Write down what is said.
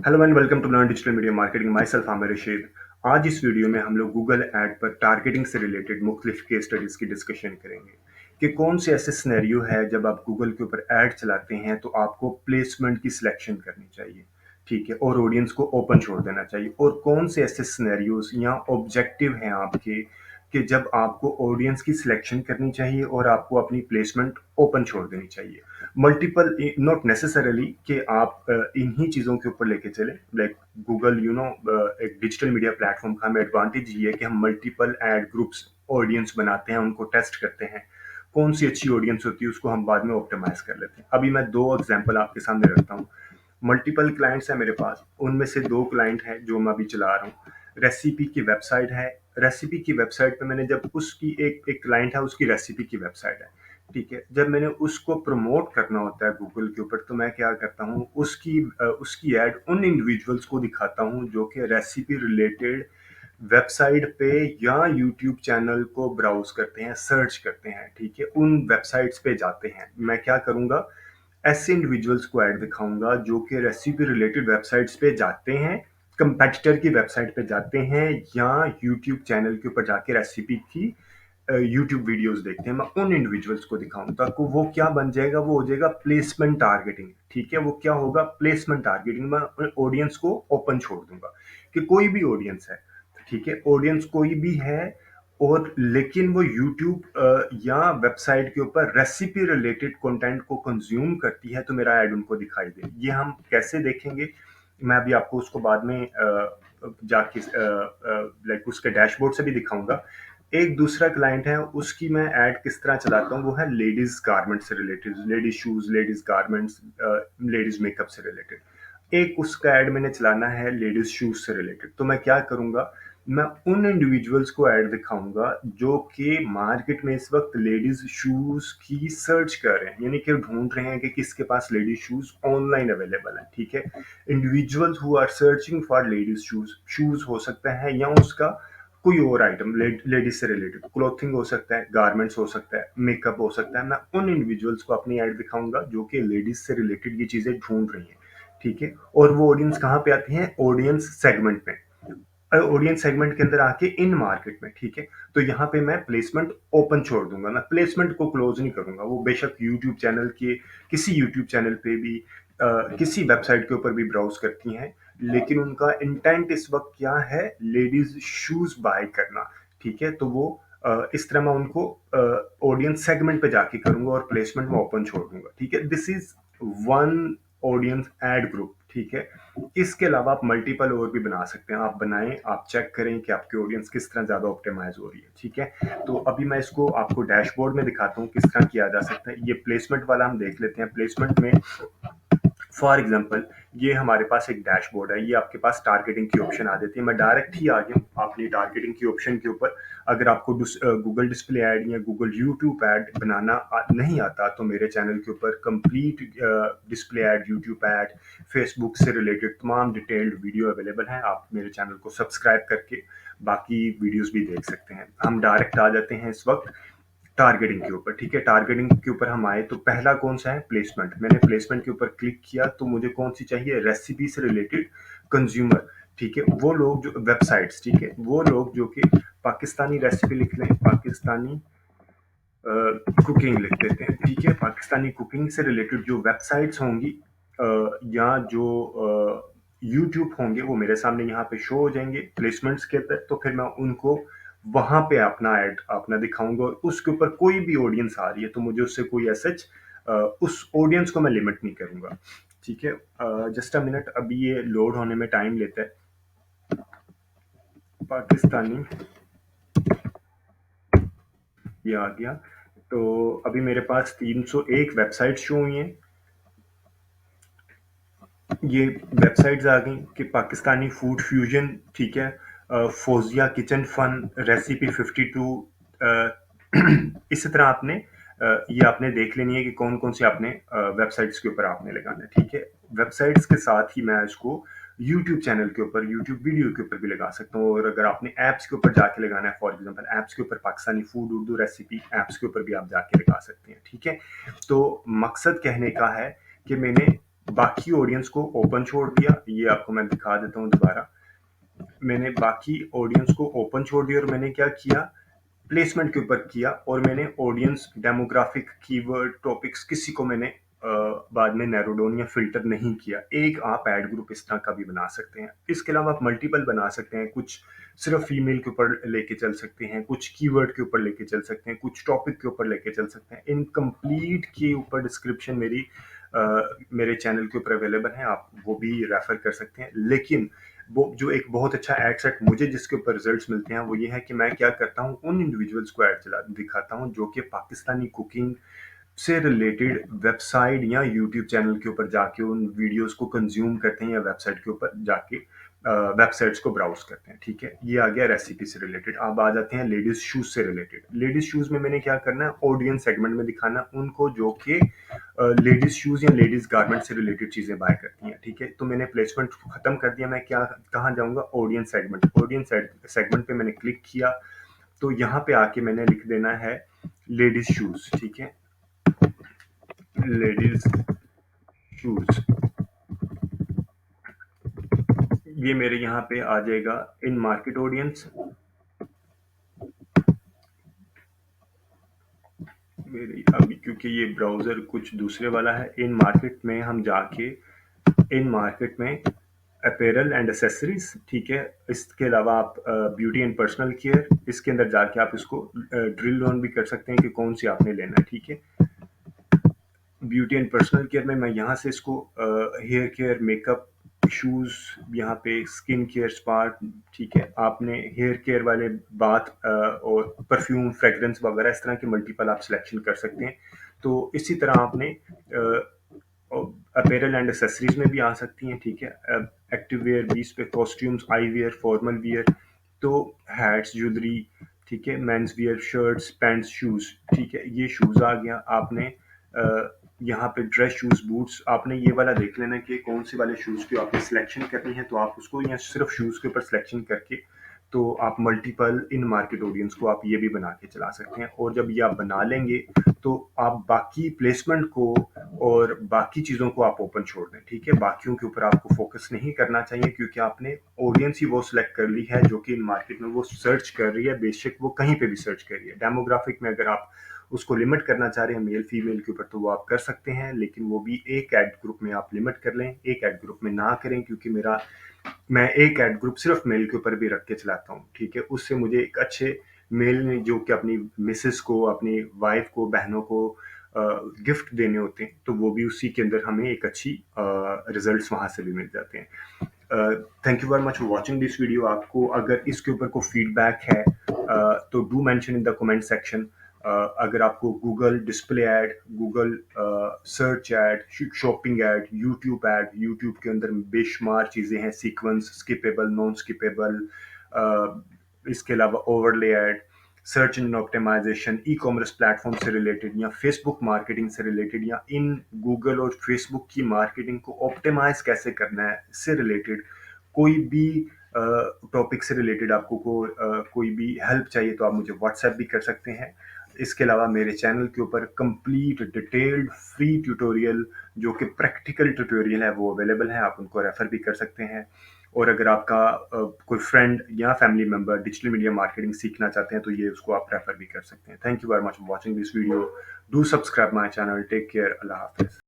Hello and welcome to learn digital media marketing. Myself Aamir Rashid. आज इस video में हम लोग गूगल ऐड पर टारगेटिंग से रिलेटेड मुख्तलिफ केस स्टडीज की डिस्कशन करेंगे कि कौन से ऐसे सिनेरियो है जब आप गूगल के ऊपर ऐड चलाते हैं तो आपको प्लेसमेंट की सिलेक्शन करनी चाहिए, ठीक है, और ऑडियंस को ओपन छोड़ देना चाहिए। और कौन से ऐसे सिनेरियोज या ऑब्जेक्टिव हैं आपके कि जब आपको ऑडियंस की सिलेक्शन करनी चाहिए और आपको अपनी प्लेसमेंट ओपन छोड़ देनी चाहिए। मल्टीपल, नॉट नेसेसरली कि आप इन्हीं चीज़ों के ऊपर लेके चले। लाइक गूगल, एक डिजिटल मीडिया प्लेटफॉर्म का हमें एडवांटेज ये है कि हम मल्टीपल एड ग्रुप्स ऑडियंस बनाते हैं, उनको टेस्ट करते हैं, कौन सी अच्छी ऑडियंस होती है उसको हम बाद में ऑप्टिमाइज कर लेते हैं। अभी मैं दो एग्जांपल आपके सामने रखता हूँ। मल्टीपल क्लाइंट्स हैं मेरे पास, उनमें से दो क्लाइंट हैं जो मैं अभी चला रहा हूँ। रेसिपी की वेबसाइट है। रेसिपी की वेबसाइट पे मैंने जब उसकी एक एक क्लाइंट है, उसकी रेसिपी की वेबसाइट है, ठीक है। जब मैंने उसको प्रमोट करना होता है गूगल के ऊपर तो मैं क्या करता हूँ, उसकी ऐड उन इंडिविजुअल्स को दिखाता हूँ जो कि रेसिपी रिलेटेड वेबसाइट पे या यूट्यूब चैनल को ब्राउज करते हैं, सर्च करते हैं, ठीक है, उन वेबसाइट्स पे जाते हैं। मैं क्या करूँगा, ऐसे इंडिविजुअल्स को ऐड दिखाऊंगा जो कि रेसिपी रिलेटेड वेबसाइट्स पे जाते हैं, कंपेटिटर की वेबसाइट पे जाते हैं, या यूट्यूब चैनल के ऊपर जाके रेसिपी की यूट्यूब वीडियोस देखते हैं। मैं उन इंडिविजुअल्स को दिखाऊं ताकि वो क्या बन जाएगा, वो हो जाएगा प्लेसमेंट टारगेटिंग, ठीक है। वो क्या होगा, प्लेसमेंट टारगेटिंग। मैं ऑडियंस को ओपन छोड़ दूंगा कि कोई भी ऑडियंस है, ठीक है, ऑडियंस कोई भी है, और लेकिन वो यूट्यूब या वेबसाइट के ऊपर रेसिपी रिलेटेड कंटेंट को कंज्यूम करती है तो मेरा ऐड उनको दिखाई दे। ये हम कैसे देखेंगे, मैं अभी आपको उसको बाद में जाके लाइक उसके डैशबोर्ड से भी दिखाऊंगा। एक दूसरा क्लाइंट है, उसकी मैं ऐड किस तरह चलाता हूँ, वो है लेडीज गारमेंट से related, ladies shoes, ladies garments, ladies makeup से रिलेटेड। एक उसका ऐड मैंने चलाना है लेडीज शूज से रिलेटेड। तो मैं क्या करूंगा, मैं उन इंडिविजुअल्स को ऐड दिखाऊंगा जो कि मार्केट में इस वक्त लेडीज शूज की सर्च कर रहे हैं, यानी कि ढूंढ रहे हैं कि किसके पास लेडीज शूज ऑनलाइन अवेलेबल है, ठीक है। Individuals who are searching for ladies shoes, shoes हो सकता है या उसका कोई और आइटम लेडीज से रिलेटेड, क्लोथिंग हो सकता है, गारमेंट्स हो सकता है, मेकअप हो सकता है। मैं उन इंडिविजुअल्स को अपनी ऐड दिखाऊंगा जो कि लेडीज से रिलेटेड ये चीजें ढूंढ रही हैं, ठीक है। और वो ऑडियंस कहाँ पे आती है, ऑडियंस सेगमेंट में, ऑडियंस सेगमेंट के अंदर आके इन मार्केट में, ठीक है। तो यहाँ पे मैं प्लेसमेंट ओपन छोड़ दूंगा, मैं प्लेसमेंट को क्लोज नहीं करूंगा। वो बेशक यूट्यूब चैनल के किसी यूट्यूब चैनल पे भी किसी वेबसाइट के ऊपर भी ब्राउज करती हैं, लेकिन उनका इंटेंट इस वक्त क्या है, लेडीज शूज बाय करना, ठीक है। तो वो इस तरह मैं उनको ऑडियंस सेगमेंट पे जाके करूंगा और प्लेसमेंट में ओपन छोड़ दूंगा, ठीक है। This is one audience ad group, ठीक है। इसके अलावा आप मल्टीपल और भी बना सकते हैं, आप बनाएं, आप चेक करें कि आपकी ऑडियंस किस तरह ज्यादा ऑप्टिमाइज हो रही है, ठीक है। तो अभी मैं इसको आपको डैशबोर्ड में दिखाता हूँ किस तरह किया जा सकता है। ये प्लेसमेंट वाला हम देख लेते हैं। प्लेसमेंट में फॉर एग्जाम्पल ये हमारे पास एक डैशबोर्ड है, ये आपके पास टारगेटिंग की ऑप्शन आ जाती है। मैं डायरेक्ट ही आ गया अपनी टारगेटिंग की ऑप्शन के ऊपर। अगर आपको गूगल डिस्प्ले ऐड या गूगल यूट्यूब ऐड बनाना नहीं आता तो मेरे चैनल के ऊपर complete display ad, YouTube add, Facebook से रिलेटेड तमाम डिटेल्ड वीडियो अवेलेबल है। आप मेरे चैनल को सब्सक्राइब करके बाकी वीडियोस भी देख सकते हैं। हम डायरेक्ट आ जाते हैं इस वक्त टारगेटिंग के ऊपर, ठीक है। टारगेटिंग के ऊपर हम आए तो पहला कौन सा है, प्लेसमेंट। मैंने प्लेसमेंट के ऊपर क्लिक किया तो मुझे कौन सी चाहिए, रेसिपी से रिलेटेड कंज्यूमर, ठीक है। वो लोग जो वेबसाइट्स, ठीक है, वो लोग जो कि पाकिस्तानी रेसिपी लिख लें, पाकिस्तानी कुकिंग लिख देते हैं, ठीक है। पाकिस्तानी कुकिंग से रिलेटेड जो वेबसाइट्स होंगी या जो यूट्यूब होंगे वो मेरे सामने यहाँ पे शो हो जाएंगे प्लेसमेंट्स के अंदर। तो फिर मैं उनको वहां पे अपना ऐड अपना दिखाऊंगा। उसके ऊपर कोई भी ऑडियंस आ रही है तो मुझे उससे कोई सच उस ऑडियंस को मैं लिमिट नहीं करूंगा, ठीक है। जस्ट अ मिनट, अभी ये लोड होने में टाइम लेता है। पाकिस्तानी, ये आ गया। तो अभी मेरे पास 301 वेबसाइट शो हुई हैं। ये वेबसाइट्स आ गई कि पाकिस्तानी फूड फ्यूजन, ठीक है, फोजिया किचन फन, रेसिपी 52। इसी तरह आपने ये आपने देख लेनी है कि कौन कौन से आपने वेबसाइट्स के ऊपर आपने लगाना है, ठीक है। वेबसाइट्स के साथ ही मैं इसको यूट्यूब चैनल के ऊपर, यूट्यूब वीडियो के ऊपर भी लगा सकता हूँ। और अगर आपने ऐप्स के ऊपर जाके लगाना है, फॉर एग्जांपल ऐप्स के ऊपर Pakistani food Urdu recipe apps के ऊपर भी आप जाके लगा सकते हैं, ठीक है। तो मकसद कहने का है कि मैंने बाकी ऑडियंस को ओपन छोड़ दिया। ये आपको मैं दिखा देता हूँ दोबारा। मैंने बाकी ऑडियंस को ओपन छोड़ दिया और मैंने क्या किया, प्लेसमेंट के ऊपर किया, और मैंने ऑडियंस, डेमोग्राफिक, कीवर्ड, टॉपिक्स किसी को मैंने बाद में नैरो डाउन या फिल्टर नहीं किया। एक आप ऐड ग्रुप इस तरह का भी बना सकते हैं। इसके अलावा आप मल्टीपल बना सकते हैं। कुछ सिर्फ फीमेल के ऊपर लेके चल सकते हैं, कुछ कीवर्ड के ऊपर लेके चल सकते हैं, कुछ टॉपिक के ऊपर लेके चल सकते हैं। इन कंप्लीट के ऊपर डिस्क्रिप्शन मेरे चैनल के ऊपर अवेलेबल है, आप वो भी रेफर कर सकते हैं। लेकिन वो जो एक बहुत अच्छा एड सेट मुझे जिसके ऊपर रिजल्ट्स मिलते हैं वो ये है कि मैं क्या करता हूँ, उन इंडिविजुअल्स को ऐड चला दिखाता हूँ जो कि पाकिस्तानी कुकिंग से रिलेटेड वेबसाइट या यूट्यूब चैनल के ऊपर जाके उन वीडियोस को कंज्यूम करते हैं, या वेबसाइट के ऊपर जाके वेबसाइट्स को ब्राउज करते हैं। ठीक है, ये आ गया रेसिपी से रिलेटेड। अब आ जाते हैं लेडीज शूज से रिलेटेड। लेडीज शूज में मैंने क्या करना है, ऑडियंस सेगमेंट में दिखाना उनको जो कि लेडीज शूज या लेडीज गारमेंट से रिलेटेड चीजें बाय करती हैं। ठीक है, तो मैंने प्लेसमेंट खत्म कर दिया। मैं क्या कहाँ जाऊंगा, ऑडियंस सेगमेंट। ऑडियंस सेगमेंट पे मैंने क्लिक किया, तो यहाँ पे आके मैंने लिख देना है लेडीज शूज। ठीक है, लेडीज शूज, ये मेरे यहाँ पे आ जाएगा इन मार्केट ऑडियंस। मेरी अभी क्योंकि ये ब्राउजर कुछ दूसरे वाला है, इन मार्केट में हम जाके इन मार्केट में अपैरल एंड एसेसरीज। ठीक है, इसके अलावा आप ब्यूटी एंड पर्सनल केयर, इसके अंदर जाके आप इसको ड्रिल डाउन भी कर सकते हैं कि कौन सी आपने लेना है। ठीक है, ब्यूटी एंड पर्सनल केयर में मैं यहाँ से इसको हेयर केयर, मेकअप, शूज, यहाँ पे स्किन केयर, स्पा। ठीक है, आपने हेयर केयर वाले बात और परफ्यूम, फ्रेग्रेंस वगैरह इस तरह के मल्टीपल आप सिलेक्शन कर सकते हैं। तो इसी तरह आपने अपैरल एंड एसेसरीज में भी आ सकती हैं। ठीक है, एक्टिव वेयर 20 पे, costumes, eye wear, formal wear, तो हैट्स, ज्वेलरी। ठीक है, men's wear, shirts, pants, shoes. ठीक है, ये शूज आ गया। आपने यहाँ पे ड्रेस, शूज, बूट्स, आपने ये वाला देख लेना कि कौन से वाले शूज की आपने सिलेक्शन करनी है, तो आप उसको या सिर्फ शूज के ऊपर सिलेक्शन करके तो आप मल्टीपल इन मार्केट ऑडियंस को आप ये भी बना के चला सकते हैं। और जब ये आप बना लेंगे तो आप बाकी प्लेसमेंट को और बाकी चीज़ों को आप ओपन छोड़ दें। ठीक है, बाकियों के ऊपर आपको फोकस नहीं करना चाहिए, क्योंकि आपने ऑडियंस ही वो सिलेक्ट कर ली है जो कि इन मार्केट में वो सर्च कर रही है। बेशक वो कहीं पे भी सर्च कर रही है। डेमोग्राफिक में अगर आप उसको लिमिट करना चाह रहे हैं मेल फीमेल के ऊपर, तो वो आप कर सकते हैं, लेकिन वो भी एक एड ग्रुप में आप लिमिट कर लें, एक एड ग्रुप में ना करें, क्योंकि मैं एक एड ग्रुप सिर्फ मेल के ऊपर भी रख के चलाता हूँ। ठीक है, उससे मुझे एक अच्छे मेल ने जो कि अपनी मिसेस को, अपनी वाइफ को, बहनों को गिफ्ट देने होते हैं, तो वो भी उसी के अंदर हमें एक अच्छी रिजल्ट्स वहां से भी मिल जाते हैं। Thank you very much for watching this video. आपको अगर इसके ऊपर कोई फीडबैक है तो do mention in the comment section. अगर आपको Google display ad, Google search add, shopping add, YouTube के अंदर बेशुमार चीज़ें हैं, सीक्वेंस, स्किपेबल, नॉन स्किपेबल, इसके अलावा overlay ad, search engine optimisation, e commerce platform से रिलेटेड, या फेसबुक मार्केटिंग से रिलेटेड, या इन गूगल और फेसबुक की मार्केटिंग को ऑप्टिमाइज कैसे करना है इससे रिलेटेड कोई भी टॉपिक से रिलेटेड आपको कोई भी हेल्प चाहिए तो आप मुझे व्हाट्सएप भी कर सकते हैं। इसके अलावा मेरे चैनल के ऊपर कंप्लीट डिटेल्ड फ्री ट्यूटोरियल जो कि प्रैक्टिकल ट्यूटोरियल है वो अवेलेबल है, आप उनको रेफर भी कर सकते हैं। और अगर आपका कोई फ्रेंड या family member digital media marketing सीखना चाहते हैं तो ये उसको आप रेफर भी कर सकते हैं। Thank you very much for watching this video. Do subscribe my channel. Take care. अल्लाह हाफिज।